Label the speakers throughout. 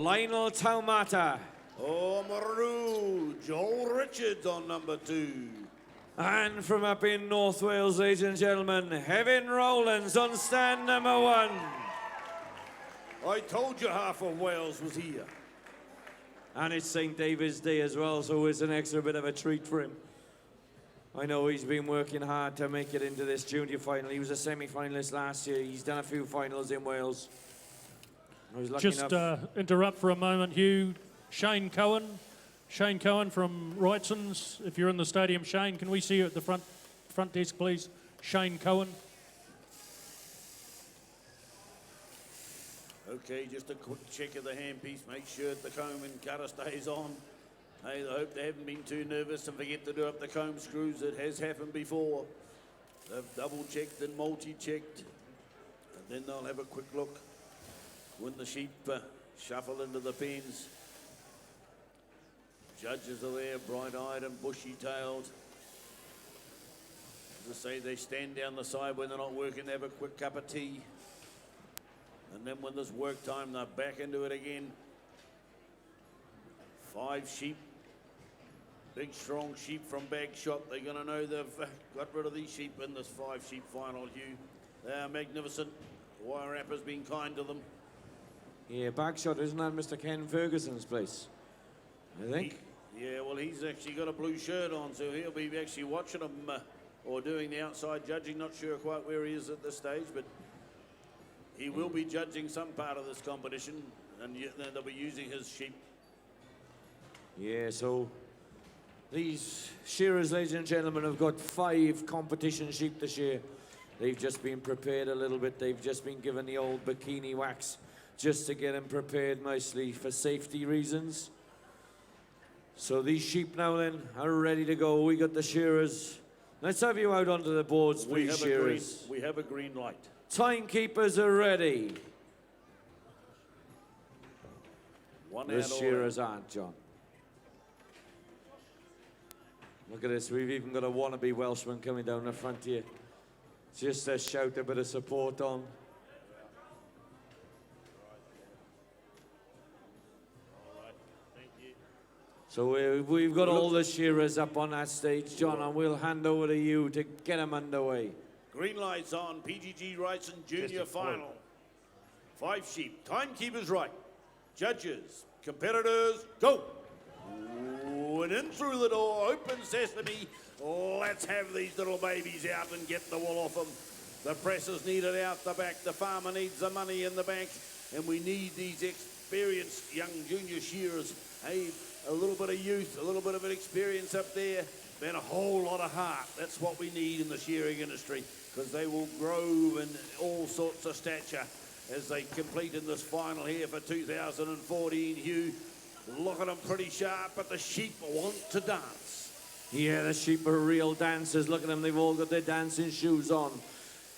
Speaker 1: Lionel Taumata.
Speaker 2: Maru, Joel Richards on number 2.
Speaker 1: And from up in North Wales, ladies and gentlemen, Heaven Rowlands on stand number 1.
Speaker 2: I told you half of Wales was here.
Speaker 1: And it's St. David's Day as well, so it's an extra bit of a treat for him. I know he's been working hard to make it into this junior final. He was a semi-finalist last year. He's done a few finals in Wales. I was lucky enough.
Speaker 3: Interrupt for a moment, Hugh. Shane Cohen from Wrightson's. If you're in the stadium, Shane, can we see you at the front desk, please? Shane Cohen.
Speaker 2: Okay, just a quick check of the handpiece. Make sure the comb and cutter stays on. Hey, I hope they haven't been too nervous and forget to do up the comb screws. It has happened before. They've double-checked and multi-checked. And then they'll have a quick look when the sheep shuffle into the pens. Judges are there, bright-eyed and bushy-tailed. As I say, they stand down the side when they're not working, they have a quick cup of tea. And then when there's work time, they're back into it again. 5 sheep. Big, strong sheep from Bagshot. They're going to know they've got rid of these sheep in this 5-sheep final, Hugh. They are magnificent. Wairarapa's been kind to them.
Speaker 1: Yeah, Bagshot, isn't that Mr. Ken Ferguson's place? I think.
Speaker 2: Yeah, well, he's actually got a blue shirt on, so he'll be actually watching them or doing the outside judging. Not sure quite where he is at this stage, but he will be judging some part of this competition, and they'll be using his sheep.
Speaker 1: Yeah, so these shearers, ladies and gentlemen, have got 5 competition sheep this year. They've just been prepared a little bit. They've just been given the old bikini wax just to get them prepared nicely for safety reasons. So these sheep now then are ready to go. We got the shearers. Let's have you out onto the boards, please, shearers.
Speaker 2: We have a green light.
Speaker 1: Timekeepers are ready.
Speaker 2: The
Speaker 1: shearers aren't, John. Look at this, we've even got a wannabe Welshman coming down the front here. Just to shout a bit of support on. So we've got all the shearers up on that stage, John, and we'll hand over to you to get them underway.
Speaker 2: Green lights on, PGG Wrightson Junior Final. 5 sheep, timekeepers right. Judges, competitors, go. Ooh, and in through the door, open sesame. Let's have these little babies out and get the wool off them. The pressers need it out the back. The farmer needs the money in the bank. And we need these experienced young junior shearers. Hey, a little bit of youth, a little bit of an experience up there, and a whole lot of heart. That's what we need in the shearing industry, because they will grow in all sorts of stature as they complete in this final here for 2014. Hugh, look at them pretty sharp, but the sheep want to dance.
Speaker 1: Yeah, the sheep are real dancers. Look at them, they've all got their dancing shoes on.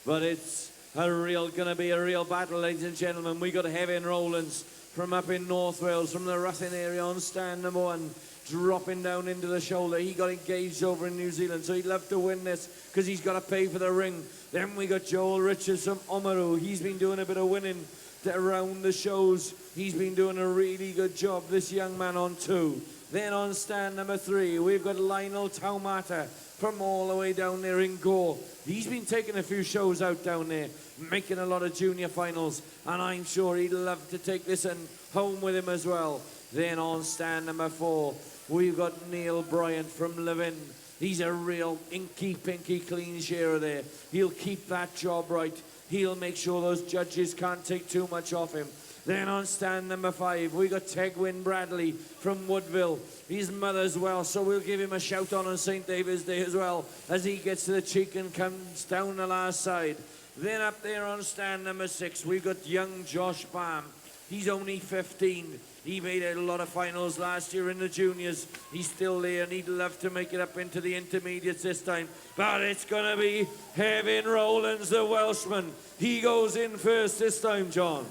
Speaker 1: But it's gonna be a real battle, ladies and gentlemen. We got Heaven Rowlands from up in North Wales, from the Ruthin area on stand number 1, dropping down into the shoulder. He got engaged over in New Zealand, so he'd love to win this because he's got to pay for the ring. Then we got Joel Richards from Oamaru. He's been doing a bit of winning around the shows. He's been doing a really good job, this young man, on 2. Then on stand number 3, we've got Lionel Taumata from all the way down there in Gore. He's been taking a few shows out down there, making a lot of junior finals, and I'm sure he'd love to take this and home with him as well. Then on stand number 4, we've got Neil Bryant from Levin. He's a real inky, pinky, clean shearer there. He'll keep that job right. He'll make sure those judges can't take too much off him. Then on stand number 5, we got Tegwin Bradley from Woodville. His mother's well, so we'll give him a shout on St. David's Day as well as he gets to the cheek and comes down the last side. Then up there on stand number 6, we've got young Josh Baum. He's only 15. He made a lot of finals last year in the juniors. He's still there and he'd love to make it up into the intermediates this time. But it's going to be Heaven Rowlands, the Welshman. He goes in first this time, John.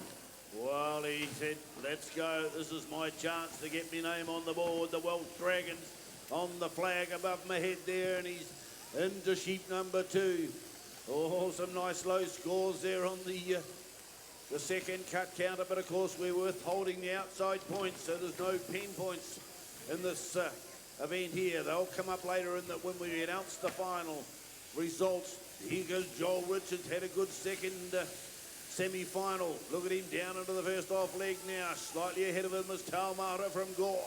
Speaker 2: Well, he said, let's go. This is my chance to get my name on the board. The Welsh Dragons on the flag above my head there, and he's into sheep number 2. Oh, some nice low scores there on the the second cut counter, but of course we're withholding the outside points, so there's no pin points in this event here. They'll come up later in when we announce the final results. Here goes Joel Richards, had a good second semi-final. Look at him down into the first off leg now. Slightly ahead of him is Taumata from Gore.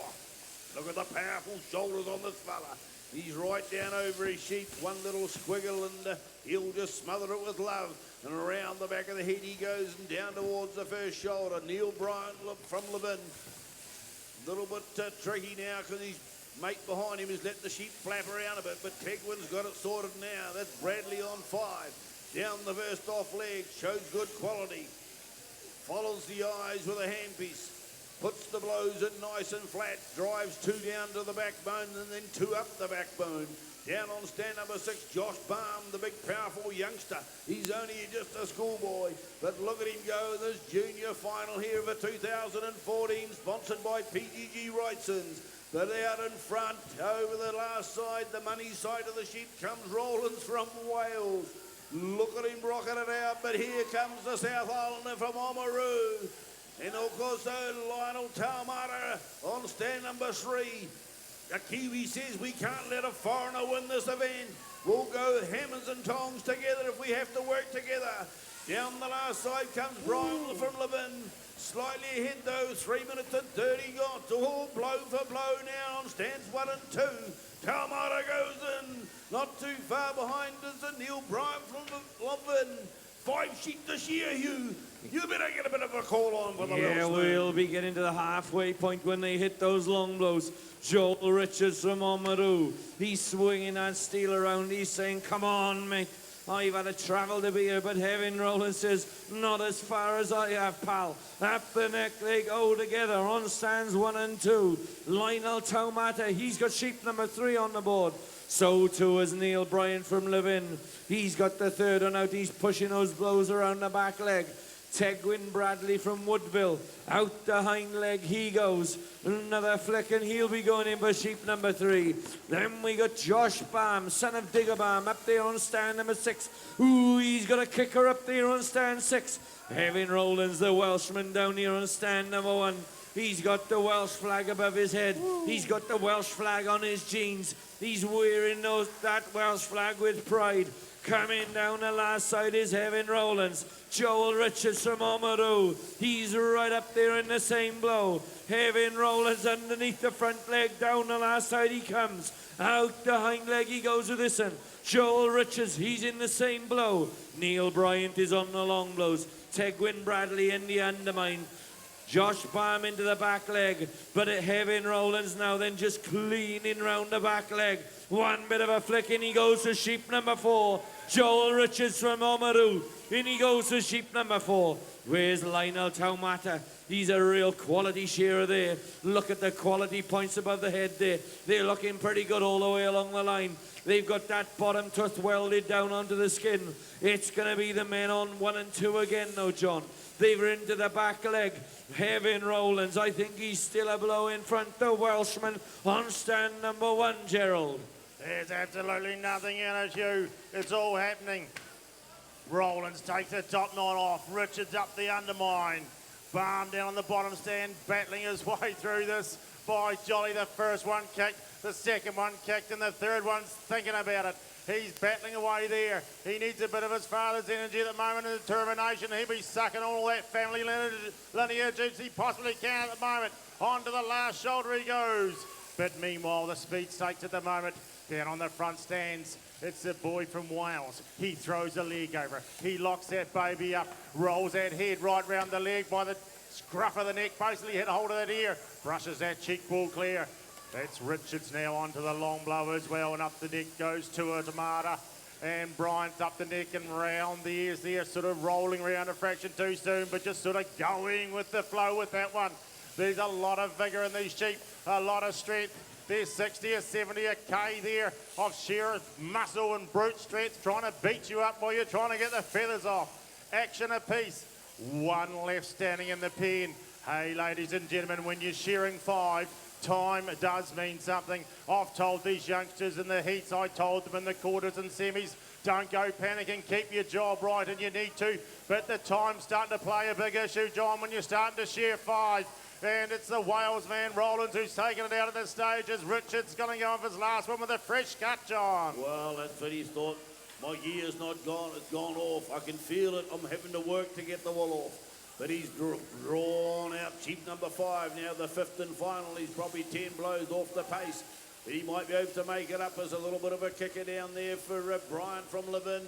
Speaker 2: Look at the powerful shoulders on this fella. He's right down over his sheep. One little squiggle and he'll just smother it with love. And around the back of the head he goes and down towards the first shoulder. Neil Bryant from Levin. A little bit tricky now because his mate behind him has let the sheep flap around a bit, but Tegwin's got it sorted now. That's Bradley on 5. Down the first off leg, shows good quality. Follows the eyes with a handpiece. Puts the blows in nice and flat. Drives 2 down to the backbone and then 2 up the backbone. Down on stand number 6, Josh Baum, the big powerful youngster. He's only just a schoolboy, but look at him go in this junior final here for 2014, sponsored by PGG Wrightsons. But out in front, over the last side, the money side of the sheep, comes Rollins from Wales. Look at him rocking it out, but here comes the South Islander from Oamaru. And of course, Lionel Taumata on stand number 3. The Kiwi says we can't let a foreigner win this event. We'll go hammers and tongs together if we have to work together. Down the last side comes Brian from Levin. Slightly ahead though, 3 minutes and 30 gone. All blow for blow now on stands 1 and 2. Taumata goes in. Not too far behind is the Neil Bryant from Levin. 5 sheep to shear you. You better get a bit of a call on for the
Speaker 1: Yeah, we'll be getting to the halfway point when they hit those long blows. Joel Richards from Oamaru. He's swinging that steel around. He's saying, come on, mate. I've had to travel to be here, but Heaven Rollins says, not as far as I have, pal. Up the neck they go together on stands 1 and 2. Lionel Taumata, he's got sheep number 3 on the board. So too is Neil Bryan from Levin. He's got the 3rd one out. He's pushing those blows around the back leg. Tegwin Bradley from Woodville. Out the hind leg he goes. Another flick and he'll be going in for sheep number 3. Then we got Josh Baum, son of Digger Baum, up there on stand number 6. Ooh, he's got a kicker up there on stand 6. Evan Rowlands, the Welshman, down here on stand number 1. He's got the Welsh flag above his head. He's got the Welsh flag on his jeans. He's wearing that Welsh flag with pride. Coming down the last side is Evan Rowlands. Joel Richards from Oamaru. He's right up there in the same blow. Evan Rowlands underneath the front leg. Down the last side he comes. Out the hind leg he goes with this one. Joel Richards, he's in the same blow. Neil Bryant is on the long blows. Tegwin Bradley in the undermine. Josh Baum into the back leg, but Evan Rowlands now then just cleaning round the back leg. One bit of a flick and he goes to sheep number 4. Joel Richards from Oamaru. In he goes to sheep number 4. Where's Lionel Taumata? He's a real quality shearer there. Look at the quality points above the head there. They're looking pretty good all the way along the line. They've got that bottom tooth welded down onto the skin. It's going to be the men on 1 and 2 again though, John. They're into the back leg. Evan Rowlands, I think he's still a blow in front. The Welshman on stand number 1, Gerald.
Speaker 4: There's absolutely nothing in it, Hugh. It's all happening. Rowlands takes the top 9 off. Richards up the undermine. Baum down on the bottom stand, battling his way through this. By Jolly, the first one kicked, the second one kicked, and the third one's thinking about it. He's battling away there. He needs a bit of his father's energy at the moment and determination. He'll be sucking all that family lineage as he possibly can at the moment. On to the last shoulder he goes. But meanwhile, the speed stakes at the moment. Down on the front stands, it's the boy from Wales. He throws a leg over. He locks that baby up, rolls that head right round the leg by the scruff of the neck, basically hit hold of that ear, brushes that cheek ball clear. That's Richards now onto the long blow as well, and up the neck goes to a Taumata. And Bryant's up the neck and round the ears there, sort of rolling around a fraction too soon, but just sort of going with the flow with that one. There's a lot of vigour in these sheep, a lot of strength. There's 60 or 70 a K there of sheer muscle and brute strength trying to beat you up while you're trying to get the feathers off. Action apiece. 1 left standing in the pen. Hey, ladies and gentlemen, when you're shearing 5, time does mean something. I've told these youngsters in the heats, I told them in the quarters and semis, Don't go panicking, keep your job right, and you need to. But the time's starting to play a big issue, John, when you're starting to shear 5. And it's the Wales man, Rollins, who's taking it out at this stage as Richard's going to go off his last one with a fresh cut, John.
Speaker 2: Well, that's what he thought. My gear's not gone, it's gone off. I can feel it. I'm having to work to get the wool off. But he's drawn out sheep number 5 now, the 5th and final. He's probably 10 blows off the pace. He might be able to make it up as a little bit of a kicker down there for Brian from Levin.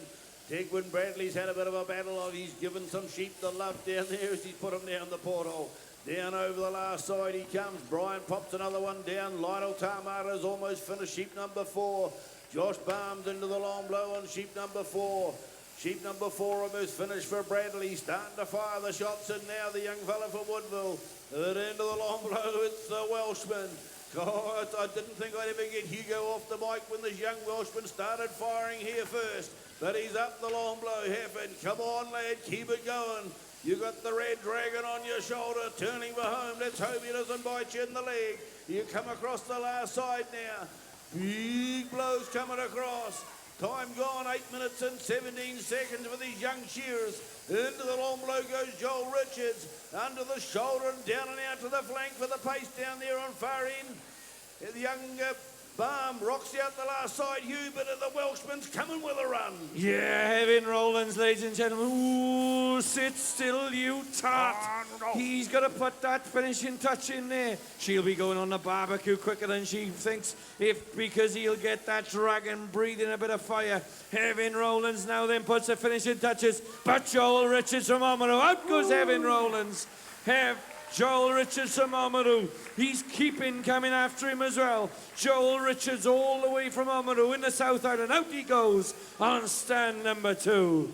Speaker 2: Tegwin Bradley's had a bit of a battle. He's given some sheep the love down there as he's put them down the porthole. Down over the last side he comes. Brian pops another one down. Lionel Tamara's almost finished sheep number 4. Josh Barnes into the long blow on sheep number 4. Sheep number 4 almost finished for Bradley. Starting to fire the shots and now the young fella for Woodville. At the end of the long blow, it's the Welshman. God, I didn't think I'd ever get Hugo off the mic when this young Welshman started firing here first. But he's up the long blow, Heffin. Come on, lad, keep it going. You got the red dragon on your shoulder, turning for home. Let's hope he doesn't bite you in the leg. You come across the last side now. Big blows coming across. Time gone, 8 minutes and 17 seconds for these young shearers. Into the long blow goes Joel Richards. Under the shoulder and down and out to the flank for the pace down there on far end. The young Balm rocks out the last side, Hugh, but the Welshman's coming with a run.
Speaker 1: Yeah, Heaven Rollins, ladies and gentlemen. Ooh, sit still, you tart. He's got to put that finishing touch in there. She'll be going on the barbecue quicker than she thinks, because he'll get that dragon breathing a bit of fire. Heaven Rollins now then puts the finishing touches, but Joel Richards from Oamaru. Out goes Heaven Rollins. Joel Richards from Oamaru. He's keeping coming after him as well. Joel Richards all the way from Oamaru in the South Island. Out he goes on stand number 2.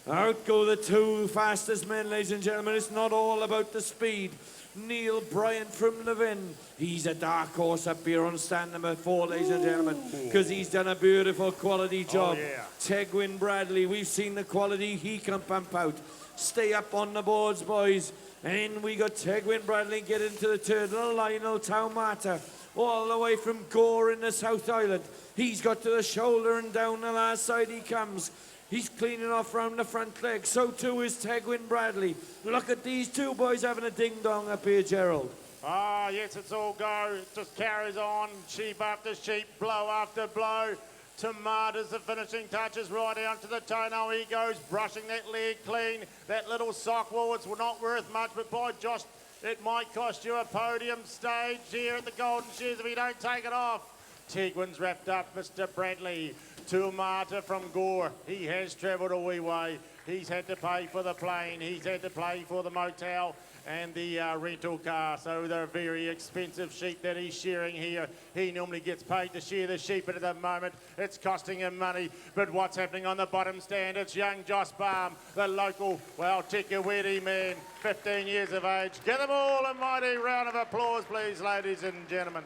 Speaker 1: Out go the 2 fastest men, ladies and gentlemen. It's not all about the speed. Neil Bryant from Levin. He's a dark horse up here on stand number 4, ladies and gentlemen, because he's done a beautiful quality job.
Speaker 4: Oh, yeah.
Speaker 1: Tegwin Bradley, we've seen the quality he can pump out. Stay up on the boards, boys. And we got Tegwin Bradley get into the turtle. Lionel Taumata all the way from Gore in the South Island. He's got to the shoulder and down the last side he comes. He's cleaning off round the front leg. So too is Tegwin Bradley. Look at these 2 boys having a ding-dong up here, Gerald.
Speaker 4: Ah, yes, it's all go. It just carries on. Sheep after sheep, blow after blow. Tomatoes, the finishing touches right down to the toenail. He goes brushing that leg clean. That little sock wall, it's not worth much, but by Josh, it might cost you a podium stage here at the Golden Shears if you don't take it off. Tegwin's wrapped up, Mr. Bradley. Tomata from Gore. He has travelled a wee way. He's had to pay for the plane. He's had to pay for the motel and the rental car. So they're very expensive sheep that he's shearing here. He normally gets paid to shear the sheep, but at the moment it's costing him money. But what's happening on the bottom stand? It's young Josh Balm, the local, well, Tikawiti man, 15 years of age. Give them all a mighty round of applause, please, ladies and gentlemen.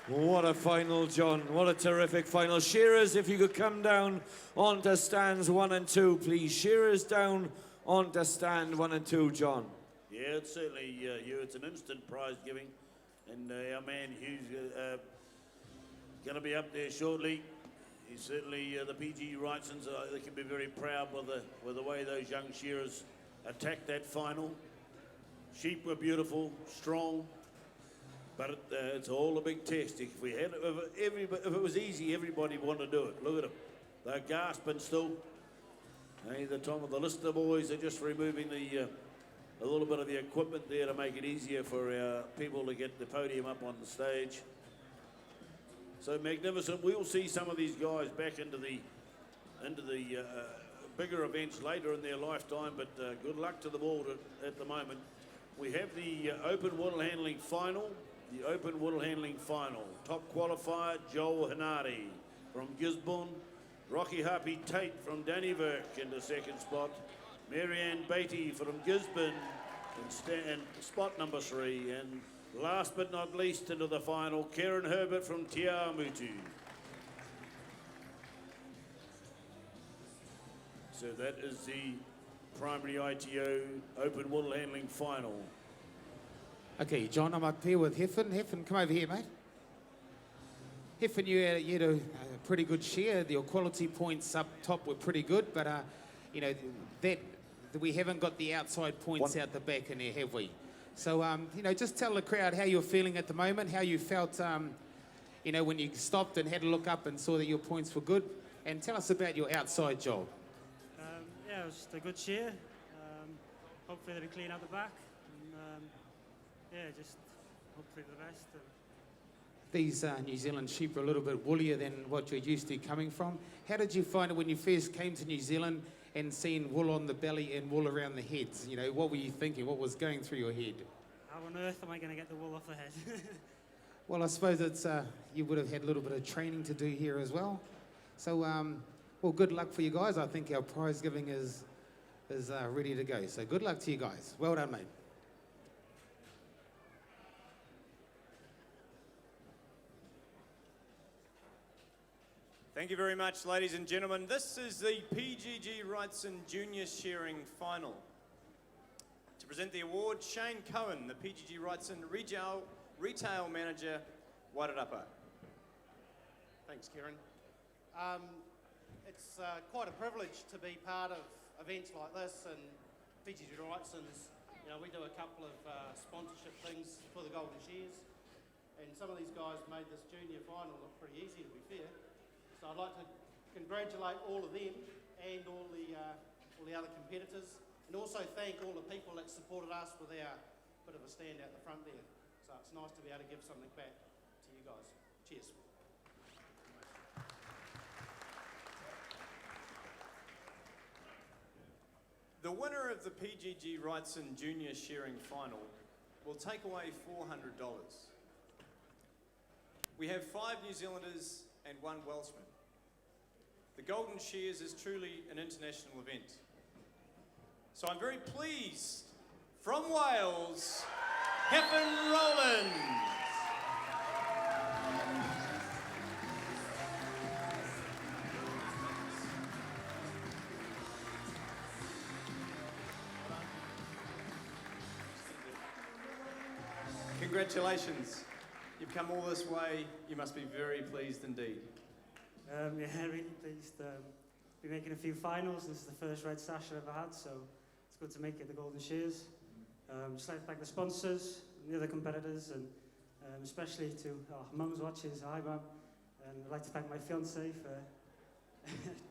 Speaker 1: What a final, John. What a terrific final. Shearers, if you could come down onto stands 1 and 2, please. Shearers down onto stand 1 and 2, John.
Speaker 2: Yeah, it's certainly, Hugh, it's an instant prize giving. And our man Hugh's going to be up there shortly. He's certainly, the PGG Wrightsons, they can be very proud with the way those young shearers attacked that final. Sheep were beautiful, strong. But it's all a big test. If it was easy, everybody wanted to do it. Look at them. They're gasping still. Hey, the time of the Lister boys are just removing a little bit of the equipment there to make it easier for our people to get the podium up on the stage. So magnificent. We'll see some of these guys back into the bigger events later in their lifetime. But good luck to them all at the moment. We have the Open Woolhandling final. The Open Woolhandling final. Top qualifier, Joel Hanari from Gisborne. Rocky Harpy Tate from Dannyverk in the second spot. Marianne Beatty from Gisborne in spot number 3. And last but not least into the final, Karen Herbert from Te Awamutu. So that is the primary ITO Open Woolhandling final.
Speaker 5: Okay, John, I'm up here with Heffin. Heffin, come over here, mate. Heffernan, you had a pretty good shear. Your quality points up top were pretty good, but you know that we haven't got the outside points out the back in there, have we? So you know, just tell the crowd how you're feeling at the moment, how you felt, you know, when you stopped and had a look up and saw that your points were good, and tell us about your outside job.
Speaker 6: Yeah, it was just a good shear. Hopefully they clean out the back, and yeah, just hopefully the best.
Speaker 5: These New Zealand sheep are a little bit woollier than what you're used to coming from. How did you find it when you first came to New Zealand and seeing wool on the belly and wool around the heads? You know, what were you thinking? What was going through your head?
Speaker 6: How on earth am I going to get the wool off the head?
Speaker 5: Well, I suppose it's you would have had a little bit of training to do here as well. So, well, good luck for you guys. I think our prize giving is ready to go. So good luck to you guys. Well done, mate.
Speaker 7: Thank you very much, ladies and gentlemen. This is the PGG Wrightson Junior Shearing Final. To present the award, Shane Cohen, the PGG Wrightson Retail Manager, Wairarapa.
Speaker 8: Thanks, Kieran. It's quite a privilege to be part of events like this, and PGG Wrightson's, you know, we do a couple of sponsorship things for the Golden Shears, and some of these guys made this junior final look pretty easy, to be fair. So I'd like to congratulate all of them and all the other competitors, and also thank all the people that supported us with our bit of a stand out the front there. So it's nice to be able to give something back to you guys. Cheers.
Speaker 7: The winner of the PGG Wrightson Junior Shearing Final will take away $400. We have 5 New Zealanders and 1 Welshman. The Golden Shears is truly an international event. So I'm very pleased, from Wales, Heffernan Rowland. Congratulations. You've come all this way. You must be very pleased indeed.
Speaker 6: Yeah, really pleased. Be making a few finals. This is the first red sash I've ever had, so it's good to make it the Golden Shears. Just like to thank the sponsors, and the other competitors, and especially to Mum's watches. Hi, Mum. And I'd like to thank my fiancée for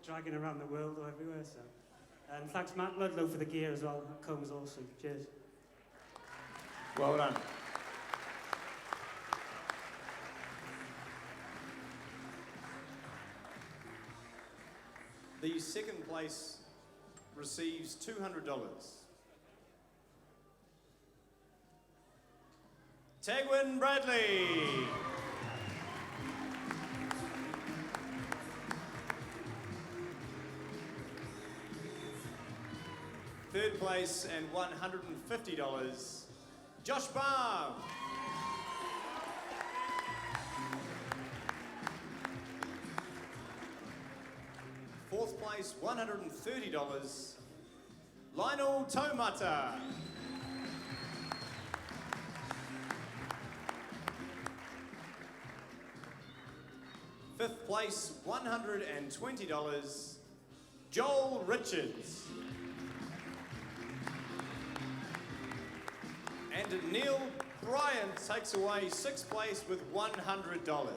Speaker 6: dragging around the world or everywhere. So, and thanks Matt Ludlow for the gear as well. That comb was awesome. Cheers.
Speaker 7: Well done. The second place receives $200. Tagwin Bradley. Third place and $150, Josh Baum. Fourth place, $130, Lionel Taumata. Fifth place, $120, Joel Richards. And Neil Bryant takes away sixth place with $100.